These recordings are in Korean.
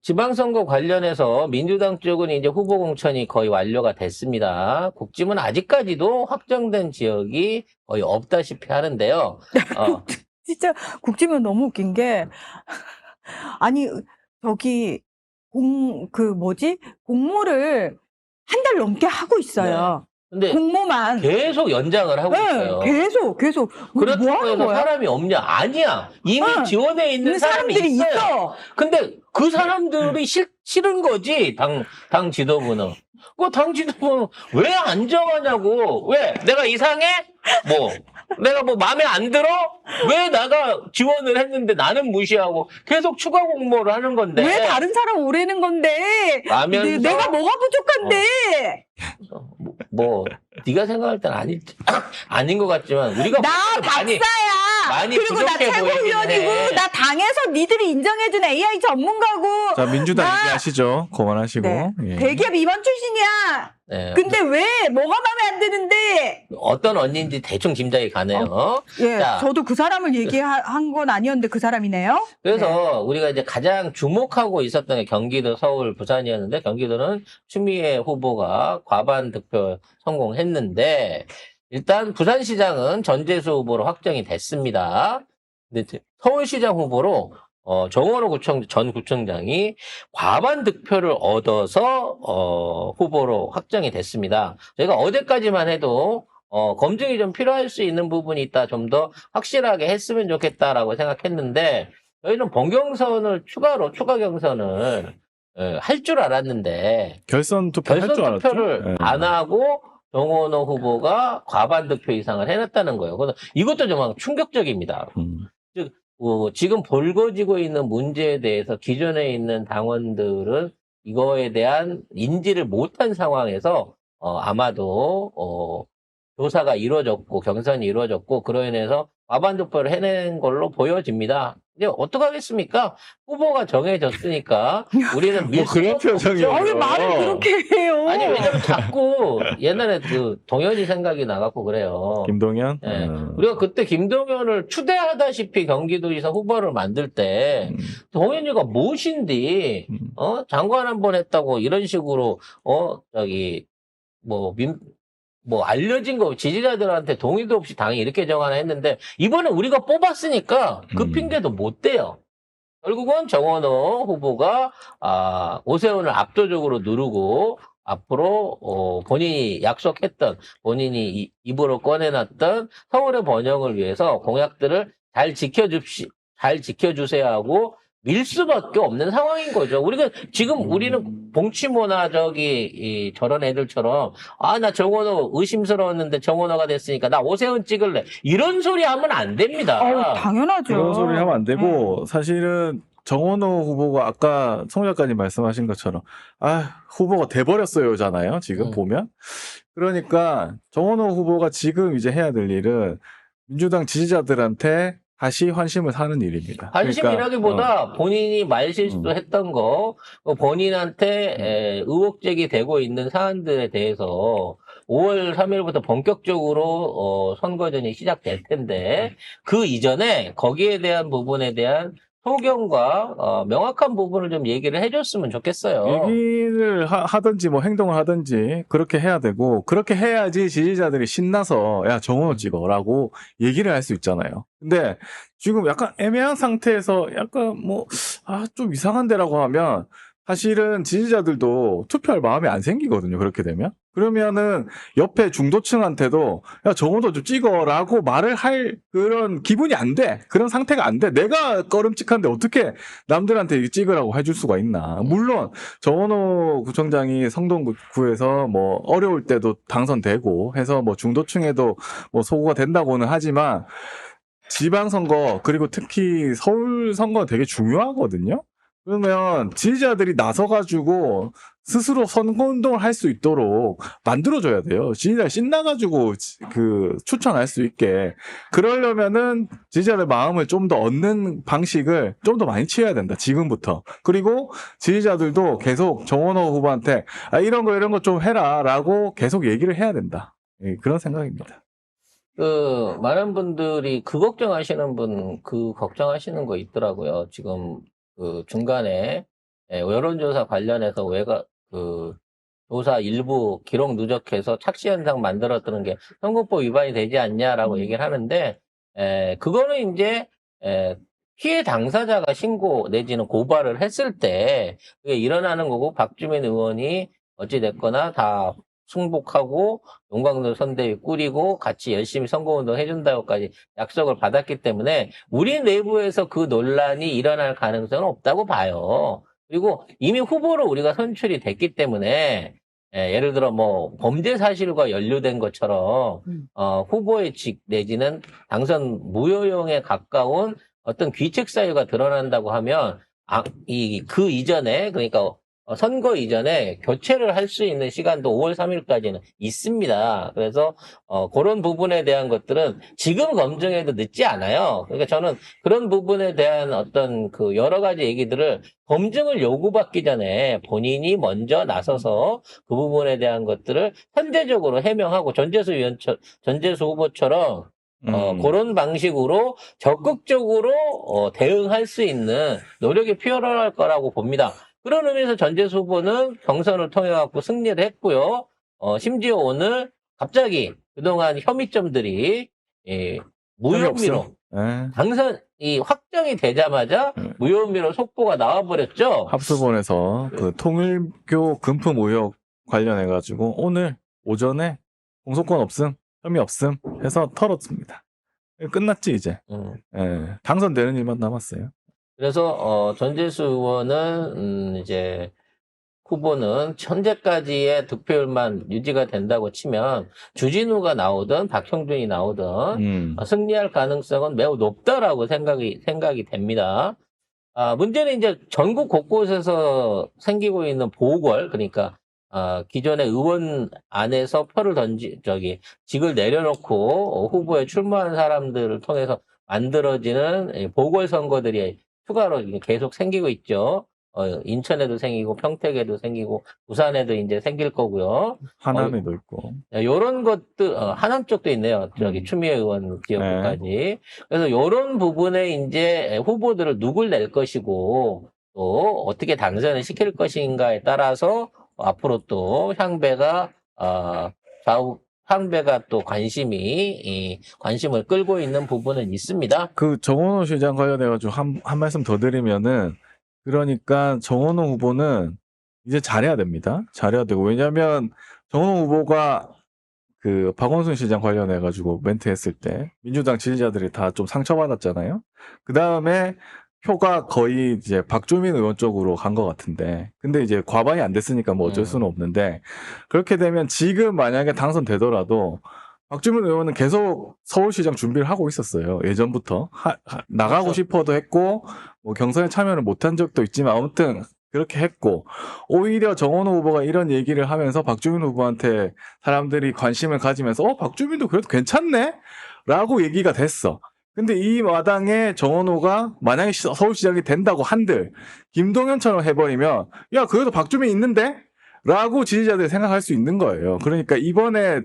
지방선거 관련해서 민주당 쪽은 이제 후보 공천이 거의 완료가 됐습니다. 국짐은 아직까지도 확정된 지역이 거의 없다시피 하는데요. 진짜 국짐은 너무 웃긴 게 아니 저기 공모를 한 달 넘게 하고 있어요. 근데 공모만 계속 연장을 하고 있어요. 계속 그렇다고 뭐 하는 해서 거야? 사람이 없냐? 아니야. 이미 지원해 있는 사람이 사람들이 있어요. 있어. 근데 그 사람들이 싫은 거지, 당 지도부는. 그 당 지도부는 왜 안 정하냐고. 왜? 내가 이상해? 내가 마음에 안 들어? 왜 내가 지원을 했는데 나는 무시하고 계속 추가 공모를 하는 건데. 왜 다른 사람 오래는 건데? 라면서 내가 뭐가 부족한데? 네가 생각할 땐 아닌 것 같지만 우리가 나 많이 박사야. 그리고 나 부족해 최고위원이고 보이긴 해. 나 당에서 니들이 인정해준 AI 전문가고. 자, 민주당 나- 얘기하시죠. 그만하시고. 네. 예. 대기업 임원 출신이야. 네. 근데 왜 뭐가 마음에 안 드는데? 어떤 언니인지 대충 짐작이 가네요. 예, 자, 저도 그 사람을 얘기한 건 아니었는데 그 사람이네요. 그래서 우리가 이제 가장 주목하고 있었던 게 경기도, 서울, 부산이었는데 경기도는 추미애 후보가 과반 득표 성공했는데 일단 부산시장은 전재수 후보로 확정이 됐습니다. 근데 서울시장 후보로 정원호 전 구청장이 과반 득표를 얻어서 후보로 확정이 됐습니다. 저희가 어제까지만 해도 검증이 좀 필요할 수 있는 부분이 있다. 좀 더 확실하게 했으면 좋겠다라고 생각했는데 저희는 본경선을 추가 경선을 할 줄 알았는데 결선 투표 할 줄 결선 알았죠. 투표를 예. 안 하고 정원호 후보가 과반 득표 이상을 해놨다는 거예요. 그래서 이것도 정말 충격적입니다. 즉 지금 불거지고 있는 문제에 대해서 기존에 있는 당원들은 이거에 대한 인지를 못한 상황에서 아마도 조사가 이루어졌고 경선이 이루어졌고 그로 인해서 과반 득표를 해낸 걸로 보여집니다. 근데 어떡하겠습니까? 후보가 정해졌으니까 우리는 밀 그런 수밖에 표정이에요. 없죠. 왜 말을 그렇게 해요? 아니 왜냐면 자꾸 옛날에 그 동현이 생각이 나갖고 그래요. 김동연? 예. 우리가 그때 김동연을 추대하다시피 경기도지사 후보를 만들 때 동현이가 무엇인지 장관 한 번 했다고 이런 식으로 알려진 거 지지자들한테 동의도 없이 당이 이렇게 정하나 했는데 이번에 우리가 뽑았으니까 그 핑계도 못 대요. 결국은 정원호 후보가 오세훈을 압도적으로 누르고 앞으로 본인이 약속했던 본인이 입으로 꺼내놨던 서울의 번영을 위해서 공약들을 잘 지켜주세요 하고 밀 수밖에 없는 상황인 거죠. 우리는 봉치모나 저런 애들처럼 나 정원호 의심스러웠는데 정원호가 됐으니까 나 오세훈 찍을래 이런 소리 하면 안 됩니다. 당연하죠. 그런 소리 하면 안 되고 사실은 정원호 후보가 아까 송 작가님 말씀하신 것처럼 후보가 돼버렸어요잖아요. 지금 보면. 그러니까 정원호 후보가 지금 이제 해야 될 일은 민주당 지지자들한테 다시 환심을 사는 일입니다. 환심이라기보다 본인이 말실수도 했던 거, 본인한테 의혹 제기되고 있는 사안들에 대해서 5월 3일부터 본격적으로 선거전이 시작될 텐데 그 이전에 거기에 대한 부분에 대한 소견과 명확한 부분을 좀 얘기를 해줬으면 좋겠어요. 얘기를 하든지 행동을 하든지 그렇게 해야 되고 그렇게 해야지 지지자들이 신나서 야 정원호 찍어라고 얘기를 할 수 있잖아요. 근데 지금 약간 애매한 상태에서 약간 좀 이상한데라고 하면 사실은 지지자들도 투표할 마음이 안 생기거든요. 그렇게 되면. 그러면은 옆에 중도층한테도 야 정원호 좀 찍어라고 말을 할 그런 기분이 안 돼. 그런 상태가 안 돼. 내가 꺼름칙한데 어떻게 남들한테 찍으라고 해줄 수가 있나. 물론 정원호 구청장이 성동구에서 어려울 때도 당선되고 해서 중도층에도 소구가 된다고는 하지만 지방선거 그리고 특히 서울 선거 되게 중요하거든요. 그러면 지지자들이 나서가지고 스스로 선거운동을 할 수 있도록 만들어줘야 돼요. 지지자가 신나가지고 추천할 수 있게. 그러려면은 지지자들 마음을 좀 더 얻는 방식을 좀 더 많이 취해야 된다. 지금부터. 그리고 지지자들도 계속 정원호 후보한테 이런 거 좀 해라 라고 계속 얘기를 해야 된다. 그런 생각입니다. 많은 분들이 걱정하시는 거 있더라고요. 지금 중간에 여론조사 관련해서 조사 일부 기록 누적해서 착시 현상 만들었다는 게 선거법 위반이 되지 않냐라고 얘기를 하는데, 그거는 이제, 피해 당사자가 신고 내지는 고발을 했을 때 그게 일어나는 거고, 박주민 의원이 어찌됐거나 다 승복하고 용광로 선대위 꾸리고 같이 열심히 선거운동 해준다고까지 약속을 받았기 때문에 우리 내부에서 그 논란이 일어날 가능성은 없다고 봐요. 그리고 이미 후보로 우리가 선출이 됐기 때문에 예를 들어 뭐 범죄 사실과 연루된 것처럼 후보의 직 내지는 당선 무효용에 가까운 어떤 귀책 사유가 드러난다고 하면 그 이전에, 그러니까 선거 이전에 교체를 할 수 있는 시간도 5월 3일까지는 있습니다. 그래서 그런 부분에 대한 것들은 지금 검증해도 늦지 않아요. 그러니까 저는 그런 부분에 대한 어떤 그 여러 가지 얘기들을 검증을 요구받기 전에 본인이 먼저 나서서 그 부분에 대한 것들을 현대적으로 해명하고 전재수 후보처럼 그런 방식으로 적극적으로 대응할 수 있는 노력이 필요할 거라고 봅니다. 그런 의미에서 전재수 후보는 경선을 통해 갖고 승리를 했고요. 심지어 오늘 갑자기 그동안 혐의점들이 무혐의로 당선이 확정이 되자마자 무혐의로 속보가 나와버렸죠. 합수본에서 그 통일교 금품 의혹 관련해가지고 오늘 오전에 공소권 없음, 혐의 없음 해서 털었습니다. 끝났지 이제. 당선되는 일만 남았어요. 그래서 전재수 의원은 이제 후보는 현재까지의 득표율만 유지가 된다고 치면 주진우가 나오든 박형준이 나오든 승리할 가능성은 매우 높다라고 생각이 됩니다. 문제는 이제 전국 곳곳에서 생기고 있는 보궐, 그러니까 기존의 의원 안에서 직을 내려놓고 후보에 출마한 사람들을 통해서 만들어지는 보궐선거들이 추가로 계속 생기고 있죠. 인천에도 생기고 평택에도 생기고 부산에도 이제 생길 거고요. 하남에도 있고. 요런 것들, 하남 쪽도 있네요. 추미애 의원 지역구까지. 그래서 요런 부분에 이제 후보들을 누굴 낼 것이고 또 어떻게 당선을 시킬 것인가에 따라서 앞으로 또 향배가 또 관심을 끌고 있는 부분은 있습니다. 그 정원호 시장 관련해가지고 한 말씀 더 드리면은, 그러니까 정원호 후보는 이제 잘해야 됩니다. 잘해야 되고, 왜냐면 정원호 후보가 그 박원순 시장 관련해가지고 멘트 했을 때 민주당 지지자들이 다 좀 상처받았잖아요. 그 다음에 표가 거의 이제 박주민 의원 쪽으로 간 것 같은데, 근데 이제 과반이 안 됐으니까 뭐 어쩔 수는 없는데, 그렇게 되면 지금 만약에 당선되더라도 박주민 의원은 계속 서울시장 준비를 하고 있었어요. 예전부터 나가고 그렇죠. 싶어도 했고, 뭐 경선에 참여를 못한 적도 있지만 아무튼 그렇게 했고, 오히려 정원호 후보가 이런 얘기를 하면서 박주민 후보한테 사람들이 관심을 가지면서 박주민도 그래도 괜찮네? 라고 얘기가 됐어. 근데 이 마당에 정원호가 만약에 서울시장이 된다고 한들 김동연처럼 해버리면 야 그래도 박주민 있는데? 라고 지지자들이 생각할 수 있는 거예요. 그러니까 이번에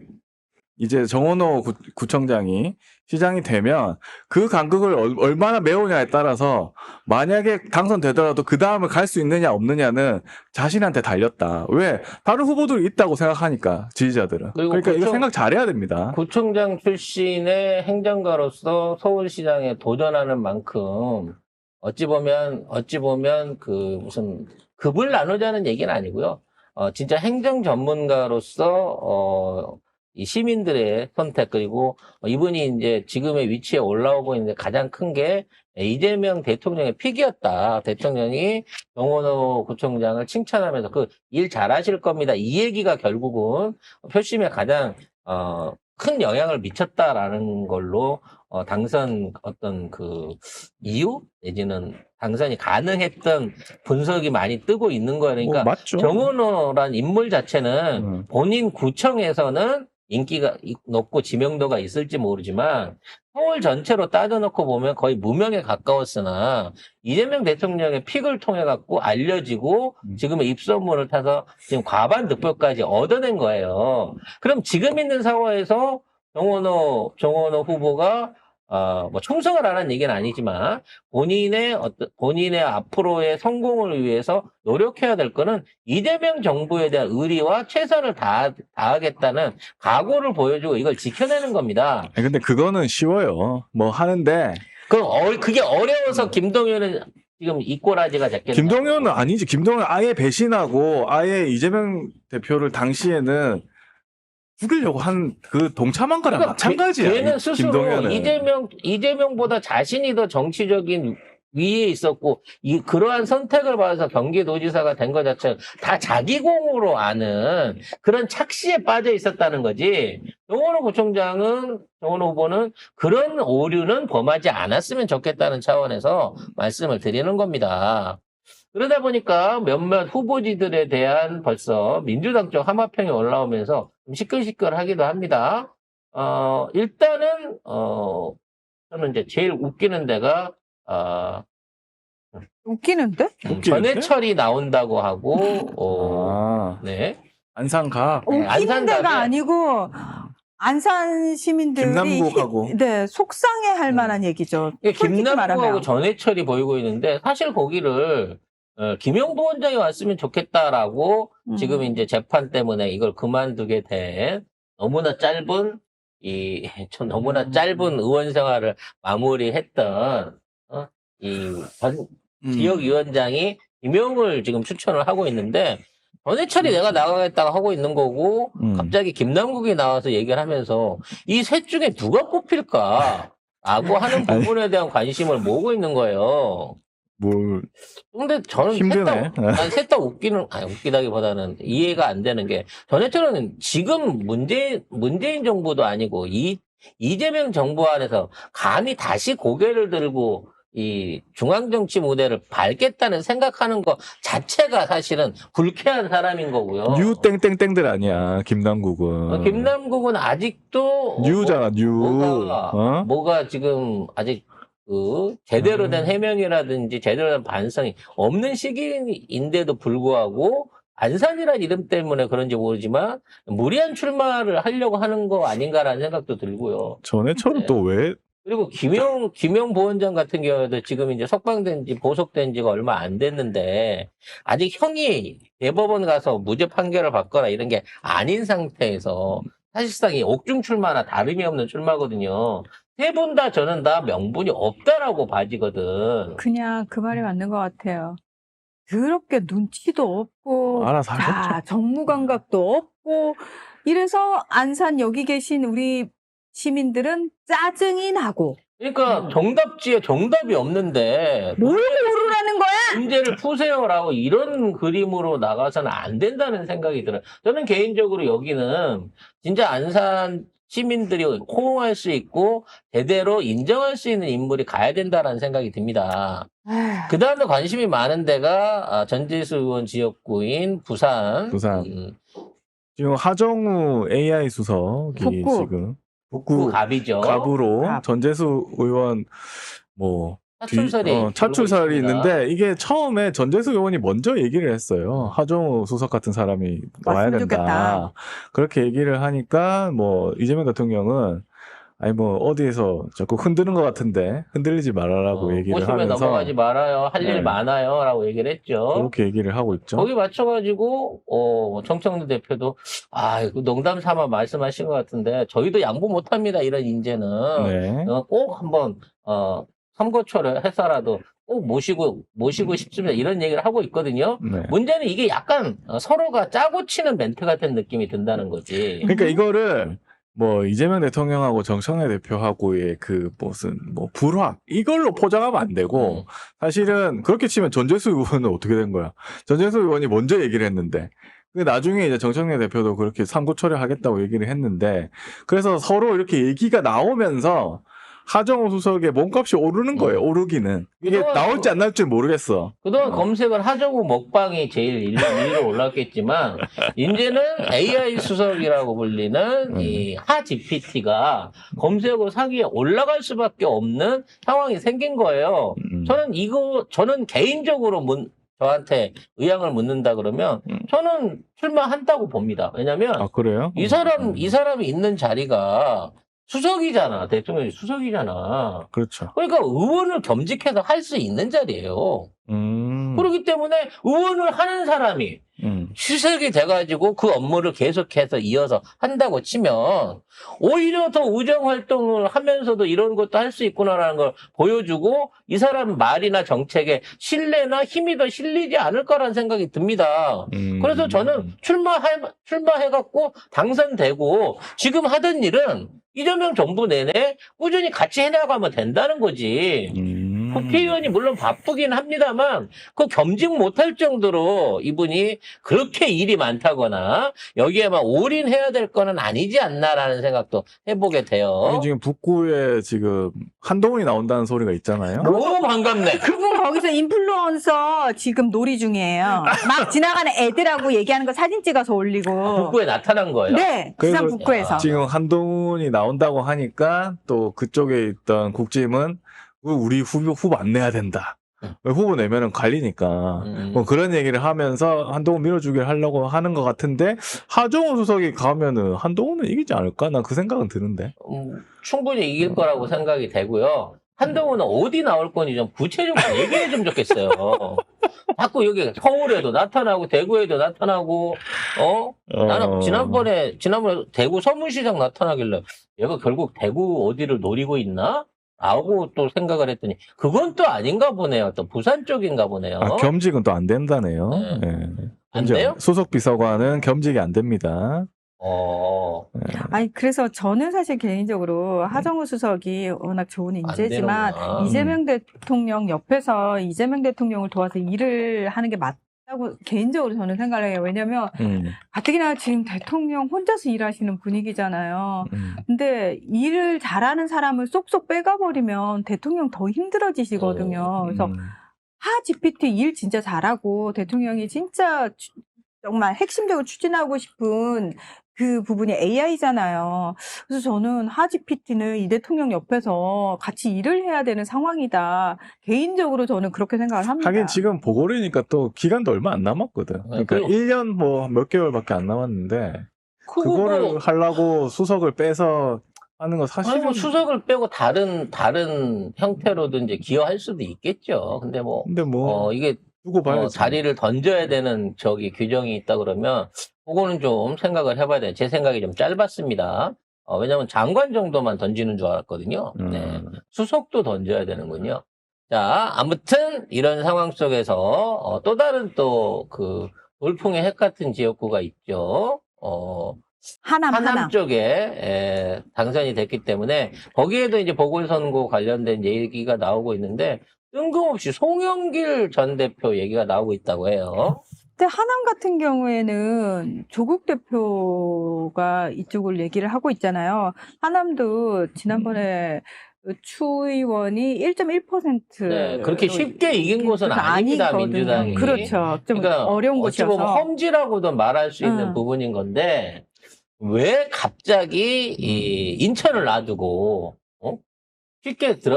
이제 정원호 구청장이 시장이 되면 그 간극을 얼마나 메우냐에 따라서 만약에 당선되더라도 그 다음을 갈 수 있느냐 없느냐는 자신한테 달렸다. 왜? 다른 후보들이 있다고 생각하니까 지지자들은. 그러니까 이거 생각 잘해야 됩니다. 구청장 출신의 행정가로서 서울시장에 도전하는 만큼 어찌 보면 그 무슨 급을 나누자는 얘기는 아니고요. 진짜 행정 전문가로서 이 시민들의 선택, 그리고 이분이 이제 지금의 위치에 올라오고 있는데 가장 큰 게 이재명 대통령의 픽이었다. 대통령이 정원호 구청장을 칭찬하면서 그 일 잘하실 겁니다. 이 얘기가 결국은 표심에 가장 큰 영향을 미쳤다라는 걸로 당선 어떤 그 이유 내지는 당선이 가능했던 분석이 많이 뜨고 있는 거예요. 그러니까 맞죠. 정원호란 인물 자체는 본인 구청에서는 인기가 높고 지명도가 있을지 모르지만 서울 전체로 따져놓고 보면 거의 무명에 가까웠으나 이재명 대통령의 픽을 통해 갖고 알려지고 지금의 입소문을 타서 지금 과반 득표까지 얻어낸 거예요. 그럼 지금 있는 상황에서 정원호 후보가 뭐 충성을 하라는 얘기는 아니지만 본인의 앞으로의 성공을 위해서 노력해야 될 거는 이재명 정부에 대한 의리와 최선을 다하겠다는 각오를 보여주고 이걸 지켜내는 겁니다. 아니, 근데 그거는 쉬워요. 뭐 하는데 그게 어려워서 김동연은 지금 이꼬라지가 됐겠네. 김동연은 아니지. 김동연 아예 배신하고 아예 이재명 대표를 당시에는 죽이려고 한 그 동참한 거랑 마찬가지야. 걔는 스스로 김동연은. 이재명보다 자신이 더 정치적인 위에 있었고 그러한 선택을 받아서 경기도지사가 된 것 자체는 다 자기 공으로 아는 그런 착시에 빠져 있었다는 거지. 정원호 후보는 그런 오류는 범하지 않았으면 좋겠다는 차원에서 말씀을 드리는 겁니다. 그러다 보니까 몇몇 후보지들에 대한 벌써 민주당 쪽 하마평이 올라오면서 좀 시끌시끌하기도 합니다. 일단은 저는 이제 제일 웃기는 데가 웃기는데? 전해철이 나온다고 하고 네. 안산 가. 웃기는 안산 데가 가면- 아니고 안산 시민들이 김남국하고. 네, 속상해할 만한 얘기죠. 솔직히 김남국하고 말하면. 전해철이 보이고 있는데 사실 거기를 김용 부원장이 왔으면 좋겠다라고 지금 이제 재판 때문에 이걸 그만두게 된 너무나 짧은 의원 생활을 마무리했던 지역위원장이 김용을 지금 추천을 하고 있는데 전해철이 내가 나가겠다고 하고 있는 거고 갑자기 김남국이 나와서 얘기를 하면서 이 셋 중에 누가 뽑힐까? 라고 하는 부분에 대한 관심을 모으고 있는 거예요. 뭘 근데 저는 힘드네. 셋 다 웃기다기보다는 이해가 안 되는 게 전해철은 지금 문재인 정부도 아니고 이재명 정부 안에서 감히 다시 고개를 들고 이 중앙정치 무대를 밟겠다는 생각하는 것 자체가 사실은 불쾌한 사람인 거고요. 뉴 땡땡땡들 아니야. 김남국은. 김남국은 아직도 뉴잖아. 뉴. 뭐가 지금 아직 제대로 된 해명이라든지 제대로 된 반성이 없는 시기인데도 불구하고 안산이라는 이름 때문에 그런지 모르지만 무리한 출마를 하려고 하는 거 아닌가라는 생각도 들고요. 전해철은 네. 또 왜? 그리고 김용 부원장 같은 경우에도 지금 이제 보석된 지가 얼마 안 됐는데 아직 형이 대법원 가서 무죄 판결을 받거나 이런 게 아닌 상태에서 사실상 이 옥중 출마나 다름이 없는 출마거든요. 세 분 다 저는 다 명분이 없다라고 봐지거든. 그냥 그 말이 맞는 것 같아요. 더럽게 눈치도 없고, 알아서 하겠죠. 정무 감각도 없고, 이래서 안산 여기 계신 우리 시민들은 짜증이 나고, 그러니까 정답지에 정답이 없는데 뭘 모르라는 거야? 문제를 푸세요라고 이런 그림으로 나가서는 안 된다는 생각이 들어요. 저는 개인적으로 여기는 진짜 안산 시민들이 호응할 수 있고 제대로 인정할 수 있는 인물이 가야 된다라는 생각이 듭니다. 그 다음에 관심이 많은 데가 전재수 의원 지역구인 부산. 지금 하정우 AI 수석이 북구. 지금 갑이죠. 갑으로 갑. 전재수 의원 뭐 차출설이 차출설이 있습니다. 있는데 이게 처음에 전재수 의원이 먼저 얘기를 했어요. 하정우 수석 같은 사람이 와야 왔으면 된다. 좋겠다. 그렇게 얘기를 하니까 뭐 이재명 대통령은 아니 뭐 어디에서 자꾸 흔드는 것 같은데 흔들리지 말아라고 얘기를 보시면 하면서 넘어가지 말아요. 할 일 네. 많아요. 라고 얘기를 했죠. 그렇게 얘기를 하고 있죠. 거기 맞춰가지고 정청래 대표도 이거 농담 삼아 말씀하신 것 같은데 저희도 양보 못합니다. 이런 인재는 네. 꼭 한번 선거초를 해서라도 꼭 모시고 싶습니다. 이런 얘기를 하고 있거든요. 네. 문제는 이게 약간 서로가 짜고 치는 멘트 같은 느낌이 든다는 거지. 그러니까 이거를 뭐 이재명 대통령하고 정청래 대표하고의 그 무슨 뭐 불화 이걸로 포장하면 안 되고 사실은 그렇게 치면 전재수 의원은 어떻게 된 거야? 전재수 의원이 먼저 얘기를 했는데 근데 나중에 이제 정청래 대표도 그렇게 삼고 처리하겠다고 얘기를 했는데 그래서 서로 이렇게 얘기가 나오면서 하정우 수석의 몸값이 오르는 거예요. 오르기는 이게 그동안 나올지 안 나올지 모르겠어. 그동안 검색을 하정우 먹방이 제일 1위로 올랐겠지만 이제는 AI 수석이라고 불리는 이 하GPT가 검색어 상위에 올라갈 수밖에 없는 상황이 생긴 거예요. 저는 개인적으로 저한테 의향을 묻는다 그러면 저는 출마한다고 봅니다. 왜냐면 아 그래요? 이 사람이 있는 자리가 수석이잖아. 대통령이 수석이잖아. 그렇죠. 그러니까 의원을 겸직해서 할 수 있는 자리예요. 그렇기 때문에 의원을 하는 사람이 수석이 돼가지고 그 업무를 계속해서 이어서 한다고 치면 오히려 더 의정 활동을 하면서도 이런 것도 할 수 있구나라는 걸 보여주고 이 사람 말이나 정책에 신뢰나 힘이 더 실리지 않을까라는 생각이 듭니다. 그래서 저는 출마해갖고 당선되고 지금 하던 일은 이재명 정부 내내 꾸준히 같이 해나가면 된다는 거지. 국회의원이 물론 바쁘긴 합니다만 그 겸직 못할 정도로 이분이 그렇게 일이 많다거나 여기에만 올인해야 될 거는 아니지 않나라는 생각도 해보게 돼요. 아니, 지금 북구에 지금 한동훈이 나온다는 소리가 있잖아요. 너무 반갑네. 그분 거기서 인플루언서 지금 놀이 중이에요. 막 지나가는 애들하고 얘기하는 거 사진 찍어서 올리고. 북구에 나타난 거예요. 네, 부산 그래서 북구에서. 지금 한동훈이 나온다고 하니까 또 그쪽에 있던 국짐은 우리 후보 안 내야 된다. 후보 내면은 갈리니까 뭐 그런 얘기를 하면서 한동훈 밀어주기를 하려고 하는 것 같은데 하정우 수석이 가면은 한동훈은 이기지 않을까? 난 그 생각은 드는데. 충분히 이길 거라고 생각이 되고요. 한동훈은 어디 나올 건지 좀 구체적으로 얘기해 좀 좋겠어요. 자꾸 여기 서울에도 나타나고 대구에도 나타나고 나는 지난번에 대구 서문시장 나타나길래 얘가 결국 대구 어디를 노리고 있나? 라고 또 생각을 했더니 그건 또 아닌가 보네요. 또 부산 쪽인가 보네요. 아, 겸직은 또 안 된다네요. 네. 네. 안 돼요? 수석 비서관은 겸직이 안 됩니다. 아니, 그래서 저는 사실 개인적으로 하정우 수석이 워낙 좋은 인재지만 되는구나. 이재명 대통령 옆에서 이재명 대통령을 도와서 일을 하는 게 맞다고 개인적으로 저는 생각을 해요. 왜냐면 가뜩이나 지금 대통령 혼자서 일하시는 분위기잖아요. 근데 일을 잘하는 사람을 쏙쏙 빼가버리면 대통령 더 힘들어지시거든요. 그래서 하 GPT 일 진짜 잘하고 대통령이 진짜 정말 핵심적으로 추진하고 싶은 그 부분이 AI잖아요. 그래서 저는 하 GPT는 이 대통령 옆에서 같이 일을 해야 되는 상황이다. 개인적으로 저는 그렇게 생각을 합니다. 하긴 지금 보궐이니까 또 기간도 얼마 안 남았거든. 그러니까 그리고- 1년 뭐 몇 개월밖에 안 남았는데 그거 그거를 뭐- 하려고 수석을 빼서 하는 거 아니, 사실은 뭐 수석을 빼고 다른 형태로든지 기여할 수도 있겠죠. 근데 뭐, 근데 뭐 이게 두고 봐야지. 자리를 던져야 되는 규정이 있다 그러면 그거는 좀 생각을 해봐야 돼요. 제 생각이 좀 짧았습니다. 왜냐면 장관 정도만 던지는 줄 알았거든요. 네. 수석도 던져야 되는군요. 자, 아무튼 이런 상황 속에서 또 다른 또 그 돌풍의 핵 같은 지역구가 있죠. 하남 쪽에 당선이 됐기 때문에 거기에도 이제 보궐선거 관련된 얘기가 나오고 있는데 뜬금없이 송영길 전 대표 얘기가 나오고 있다고 해요. 근데 하남 같은 경우에는 조국 대표가 이쪽을 얘기를 하고 있잖아요. 하남도 지난번에 추 의원이 1.1%. 네, 그렇게 쉽게 이긴 곳은 아닙니다, 민주당이. 그렇죠. 좀 그러니까 어려운 어찌 보면 곳이어서. 험지라고도 말할 수 있는 부분인 건데 왜 갑자기 이 인천을 놔두고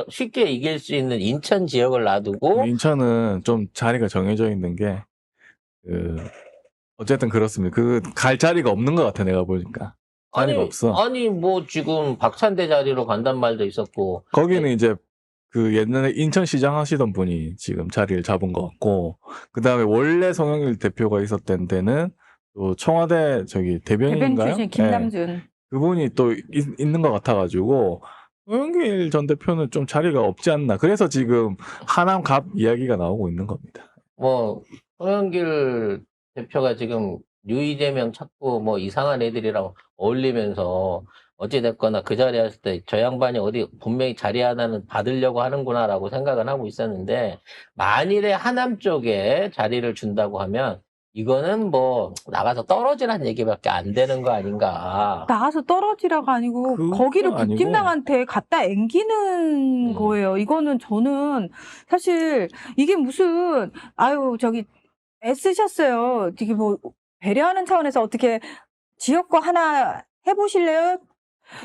쉽게 이길 수 있는 인천 지역을 놔두고 인천은 좀 자리가 정해져 있는 게 어쨌든 그렇습니다. 갈 자리가 없는 것 같아 내가 보니까. 자리가 없어. 아니 뭐 지금 박찬대 자리로 간단 말도 있었고 거기는 이제 그 옛날에 인천시장 하시던 분이 지금 자리를 잡은 것 같고 그 다음에 원래 송영길 대표가 있었던 데는 또 청와대 대변 대변인인가요? 출신 김남준. 그분이 또 있는 것 같아가지고 송영길 전 대표는 좀 자리가 없지 않나. 그래서 지금 하남 갑 이야기가 나오고 있는 겁니다. 뭐 송영길 대표가 지금 이재명 찾고 뭐 이상한 애들이랑 어울리면서 어찌됐거나 그 자리에 왔을 때 저 양반이 어디 분명히 자리 하나는 받으려고 하는구나라고 생각은 하고 있었는데 만일에 하남 쪽에 자리를 준다고 하면 이거는 뭐 나가서 떨어지라는 얘기밖에 안 되는 거 아닌가. 나가서 떨어지라가 아니고 그건 거기를 아니고. 국힘당한테 갖다 앵기는 거예요. 이거는 저는 사실 이게 무슨 저기 애쓰셨어요. 되게 뭐 배려하는 차원에서 어떻게 지역구 하나 해보실래요?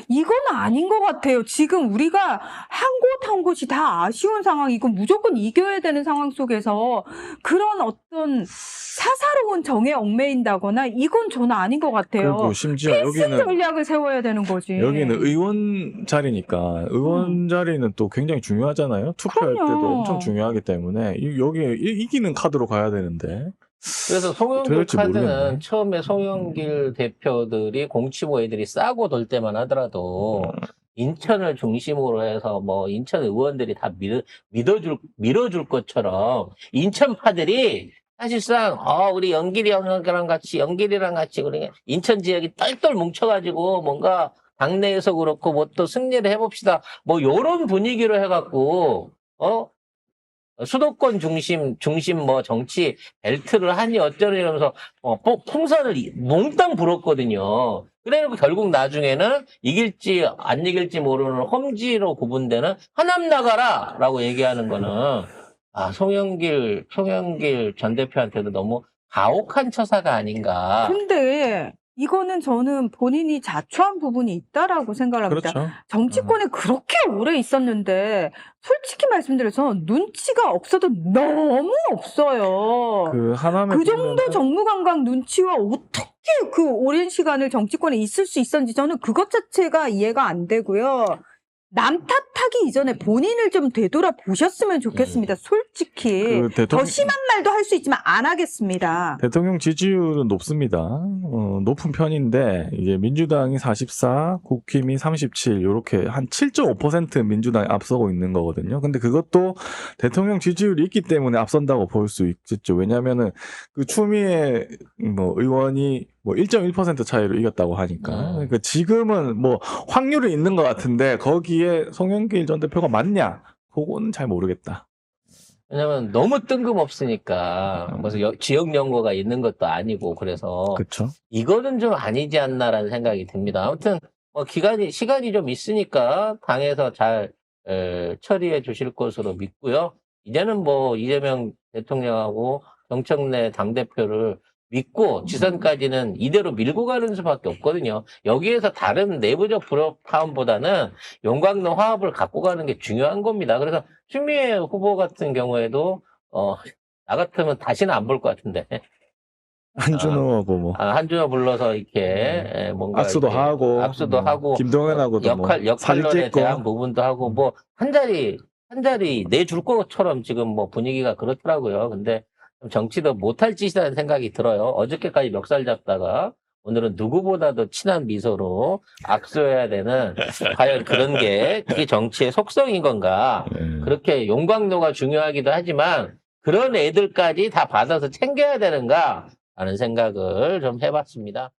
이건 아닌 것 같아요. 지금 우리가 한 곳 한 곳이 다 아쉬운 상황, 이건 무조건 이겨야 되는 상황 속에서 그런 어떤 사사로운 무조건 정에 얽매인다거나 이건 저는 아닌 것 같아요. 그리고 심지어 필승 여기는 전략을 세워야 되는 거지. 여기는 의원 자리니까 의원 자리는 또 굉장히 중요하잖아요. 투표할 그럼요. 때도 엄청 중요하기 때문에 여기 이기는 카드로 가야 되는데 그래서 송영길 될지 카드는 모르겠네. 처음에 송영길 대표들이 공치모 애들이 싸고 돌 때만 하더라도 인천을 중심으로 해서 뭐 인천 의원들이 다 밀어줄 것처럼 인천파들이 사실상 우리 연길이랑 같이 우리 인천 지역이 똘똘 뭉쳐가지고 뭔가 당내에서 그렇고 뭐 또 승리를 해봅시다. 뭐 요런 분위기로 해갖고 수도권 중심 뭐 정치 벨트를 하니 어쩌니 이러면서 풍선을 몽땅 불었거든요. 그래놓고 결국 나중에는 이길지 안 이길지 모르는 험지로 구분되는 하남 나가라라고 얘기하는 거는 송영길 전 대표한테도 너무 가혹한 처사가 아닌가. 근데 이거는 저는 본인이 자초한 부분이 있다라고 생각을 합니다. 그렇죠. 정치권에 그렇게 오래 있었는데 솔직히 말씀드려서 눈치가 없어도 너무 없어요. 그 하나만 그 정도 보면은 정무감각 눈치와 어떻게 그 오랜 시간을 정치권에 있을 수 있었는지 저는 그것 자체가 이해가 안 되고요. 남 탓하기 이전에 본인을 좀 되돌아보셨으면 좋겠습니다. 솔직히. 그 더 대통령 심한 말도 할 수 있지만 안 하겠습니다. 대통령 지지율은 높습니다. 높은 편인데 이제 민주당이 44, 국힘이 37 이렇게 한 7.5% 민주당이 앞서고 있는 거거든요. 근데 그것도 대통령 지지율이 있기 때문에 앞선다고 볼 수 있겠죠. 왜냐하면은 그 추미애 뭐 의원이 뭐 1.1% 차이로 이겼다고 하니까. 그러니까 지금은 뭐 확률은 있는 것 같은데 거기에 송영길 전 대표가 맞냐? 그거는 잘 모르겠다. 왜냐면 너무 뜬금없으니까 무슨 지역 연고가 있는 것도 아니고 그래서 그렇죠. 이거는 좀 아니지 않나라는 생각이 듭니다. 아무튼 시간이 좀 있으니까 당에서 잘 처리해 주실 것으로 믿고요. 이제는 뭐 이재명 대통령하고 정청래 당대표를 믿고 지선까지는 이대로 밀고 가는 수밖에 없거든요. 여기에서 다른 내부적 불협화음보다는 용광로 화합을 갖고 가는 게 중요한 겁니다. 그래서 추미애 후보 같은 경우에도 나 같으면 다시는 안 볼 것 같은데 한준호하고 뭐 한준호 불러서 이렇게 뭔가 악수도 이렇게 하고 하고 김동연하고도 사진 역할론에 찍고 대한 부분도 하고 뭐 한 자리 내줄 것처럼 지금 뭐 분위기가 그렇더라고요. 근데 정치도 못할 짓이라는 생각이 들어요. 어저께까지 멱살 잡다가 오늘은 누구보다도 친한 미소로 악수해야 되는 과연 그게 정치의 속성인 건가? 그렇게 용광로가 중요하기도 하지만 그런 애들까지 다 받아서 챙겨야 되는가? 라는 생각을 좀 해봤습니다.